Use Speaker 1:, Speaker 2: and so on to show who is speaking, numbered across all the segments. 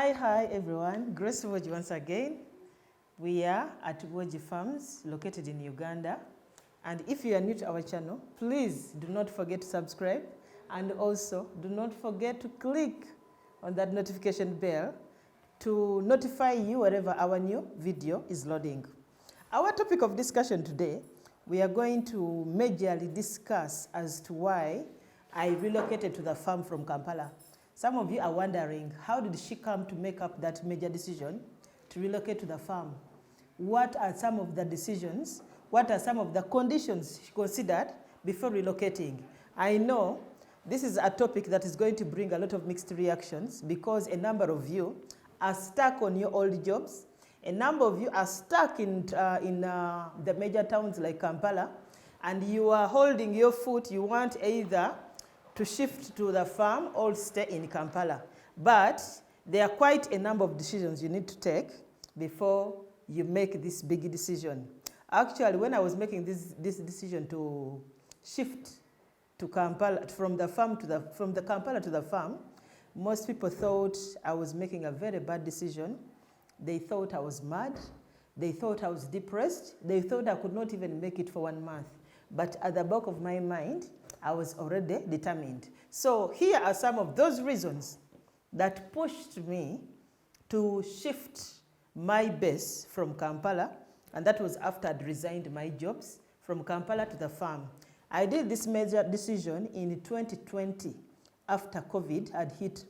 Speaker 1: Hi everyone. Grace Woji once again. We are at Woji Farms located in Uganda. And if you are new to our channel, please do not forget to subscribe and also do not forget to click on that notification bell to notify you wherever our new video is loading. Our topic of discussion today, we are going to majorly discuss as to why I relocated to the farm from Kampala. Some of you are wondering, how did she come to make up that major decision to relocate to the farm? What are some of the decisions? What are some of the conditions she considered before relocating? I know this is a topic that is going to bring a lot of mixed reactions because a number of you are stuck on your old jobs. A number of you are stuck in the major towns like Kampala, and you are holding your foot. You want either to shift to the farm or stay in Kampala. But there are quite a number of decisions you need to take before you make this big decision. Actually, when I was making this decision to shift to Kampala, from the Kampala to the farm, most people thought I was making a very bad decision. They thought I was mad. They thought I was depressed. They thought I could not even make it for 1 month. But at the back of my mind, I was already determined. So here are some of those reasons that pushed me to shift my base from Kampala, and that was after I'd resigned my jobs from Kampala to the farm. I did this major decision in 2020 after COVID had hit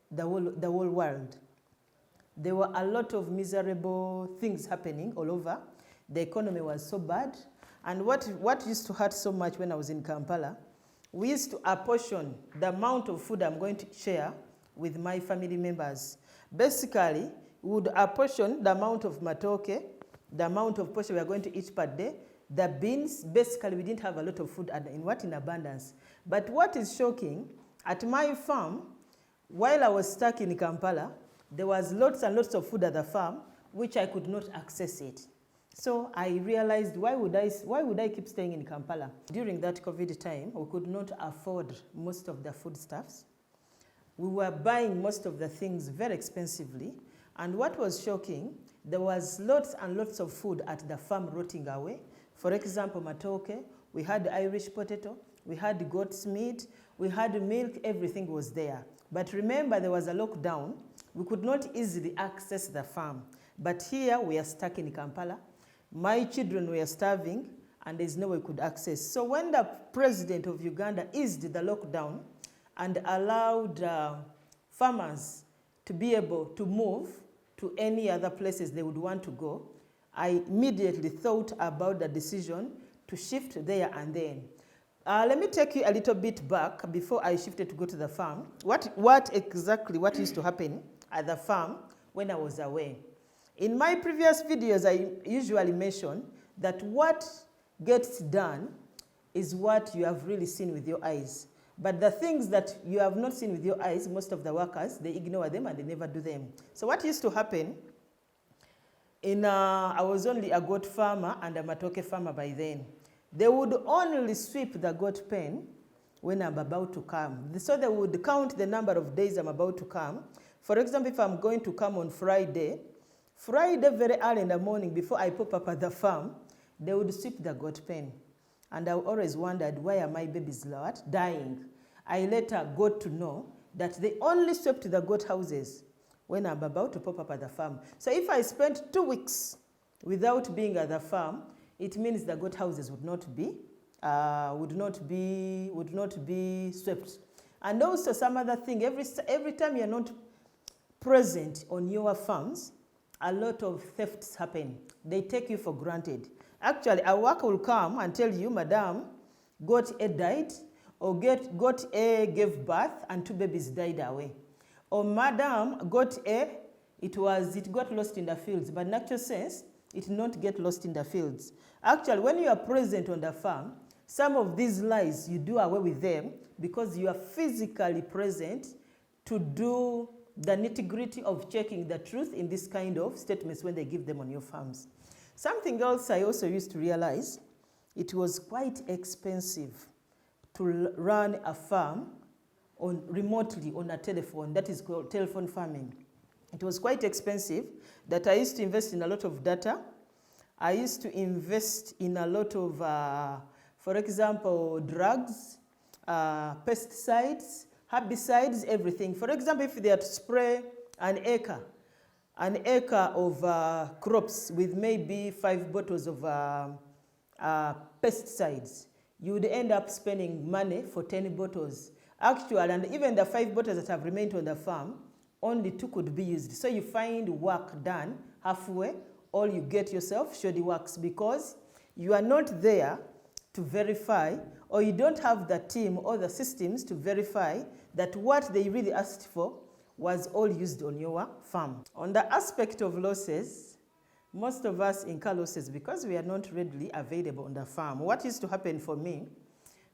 Speaker 1: the whole world. There were a lot of miserable things happening all over. The economy was so bad. And what used to hurt so much when I was in Kampala, we used to apportion the amount of food I'm going to share with my family members. Basically, we would apportion the amount of matoke, the amount of portion we are going to eat per day, the beans. Basically, we didn't have a lot of food in abundance. But what is shocking, at my farm, while I was stuck in Kampala, there was lots and lots of food at the farm, which I could not access it. So I realized, why would I keep staying in Kampala? During that COVID time, we could not afford most of the foodstuffs. We were buying most of the things very expensively. And what was shocking, there was lots and lots of food at the farm rotting away. For example, matoke, we had Irish potato, we had goat's meat, we had milk, everything was there. But remember, there was a lockdown. We could not easily access the farm. But here, we are stuck in Kampala. My children were starving, and there's no way we could access. So when the president of Uganda eased the lockdown and allowed farmers to be able to move to any other places they would want to go, I immediately thought about the decision to shift there and then. Let me take you a little bit back before I shifted to go to the farm. What used to happen at the farm when I was away? In my previous videos, I usually mention that what gets done is what you have really seen with your eyes. But the things that you have not seen with your eyes, most of the workers, they ignore them and they never do them. So what used to happen, I was only a goat farmer and a matoke farmer by then. They would only sweep the goat pen when I'm about to come. So they would count the number of days I'm about to come. For example, if I'm going to come on Friday very early in the morning before I pop up at the farm, they would sweep the goat pen. And I always wondered, why are my babies dying? I later got to know that they only swept the goat houses when I'm about to pop up at the farm. So if I spent 2 weeks without being at the farm, it means the goat houses would not be swept. And also some other thing, every time you're not present on your farms, a lot of thefts happen. They take you for granted. Actually, a worker will come and tell you, Madam, goat A died, or goat A gave birth and 2 babies died away. Or Madam, goat A, it got lost in the fields, but in actual sense, it did not get lost in the fields. Actually, when you are present on the farm, some of these lies, you do away with them because you are physically present to do the nitty-gritty of checking the truth in this kind of statements when they give them on your farms. Something else I also used to realize, it was quite expensive to run a farm remotely on a telephone. That is called telephone farming. It was quite expensive, that I used to invest in a lot of data. I used to invest in a lot of, for example, drugs, pesticides, herbicides, everything. For example, if they had to spray an acre of crops with maybe 5 bottles of pesticides, you would end up spending money for 10 bottles. Actually, and even the 5 bottles that have remained on the farm, only 2 could be used. So you find work done halfway, or you get yourself shoddy works because you are not there to verify, or you don't have the team or the systems to verify that what they really asked for was all used on your farm. On the aspect of losses, most of us incur losses because we are not readily available on the farm. What used to happen for me,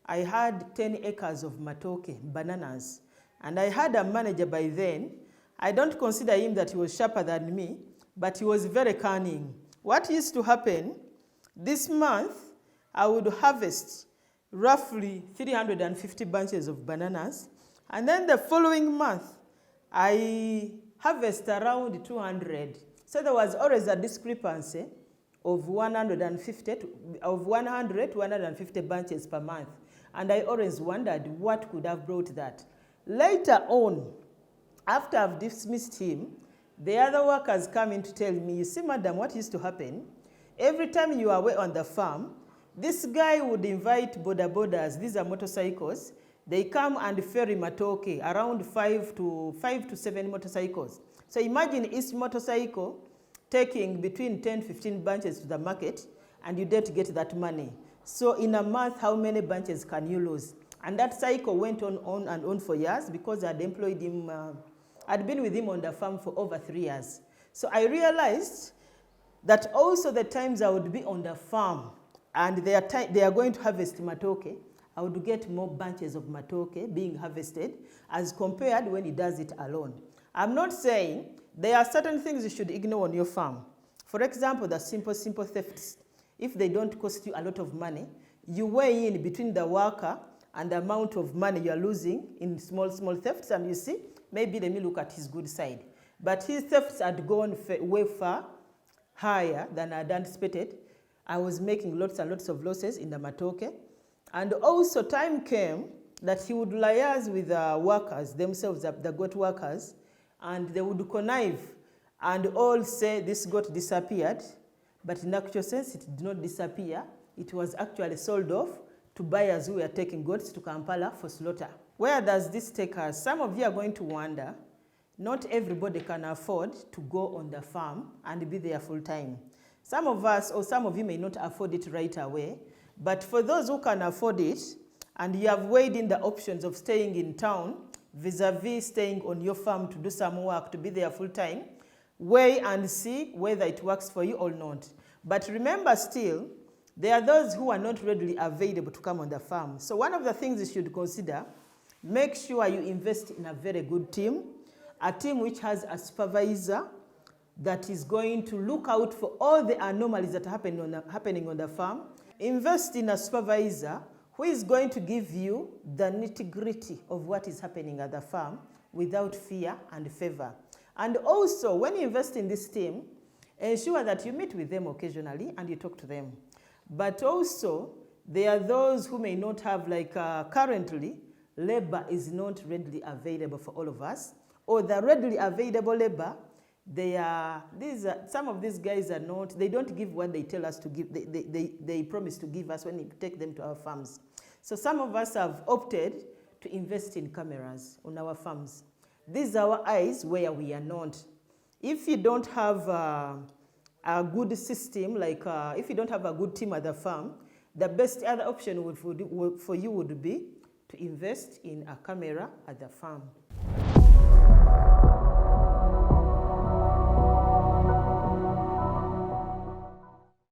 Speaker 1: I had 10 acres of matoke, bananas, and I had a manager by then. I don't consider him that he was sharper than me, but he was very cunning. What used to happen, this month, I would harvest roughly 350 bunches of bananas, and then the following month, I harvest around 200. So there was always a discrepancy of 100 to 150 bunches per month. And I always wondered what could have brought that. Later on, after I've dismissed him, the other workers come in to tell me, you see, madam, what used to happen? Every time you are away on the farm, this guy would invite boda bodas, these are motorcycles. They come and ferry matoke, around 5 to 7 motorcycles. So imagine each motorcycle taking between 10 to 15 bunches to the market, and you don't get that money. So in a month, how many bunches can you lose? And that cycle went on and on for years because I'd employed him, I'd been with him on the farm for over 3 years. So I realized that also the times I would be on the farm and they are going to harvest matoke, I would get more bunches of matoke being harvested as compared when he does it alone. I'm not saying there are certain things you should ignore on your farm. For example, the simple thefts. If they don't cost you a lot of money, you weigh in between the worker and the amount of money you are losing in small thefts, and you see, maybe let me look at his good side. But his thefts had gone way far higher than I had anticipated. I was making lots and lots of losses in the matoke. And also time came that he would liaise with the workers themselves, the goat workers, and they would connive and all say this goat disappeared. But in actual sense, it did not disappear. It was actually sold off to buyers who were taking goats to Kampala for slaughter. Where does this take us? Some of you are going to wonder, not everybody can afford to go on the farm and be there full time. Some of us, or some of you may not afford it right away, but for those who can afford it, and you have weighed in the options of staying in town vis-a-vis staying on your farm to do some work, to be there full time, weigh and see whether it works for you or not. But remember still, there are those who are not readily available to come on the farm. So one of the things you should consider, make sure you invest in a very good team, a team which has a supervisor that is going to look out for all the anomalies that are happening on the farm. Invest in a supervisor who is going to give you the nitty-gritty of what is happening at the farm without fear and favor. And also, when you invest in this team, ensure that you meet with them occasionally and you talk to them. But also, there are those who may not have, like currently, labor is not readily available for all of us, or the readily available labor, some of these guys are not, they don't give what they tell us to give, they promise to give us when we take them to our farms. So some of us have opted to invest in cameras on our farms. These are our eyes where we are not. If you don't have a good system, like if you don't have a good team at the farm, the best other option for you would be to invest in a camera at the farm.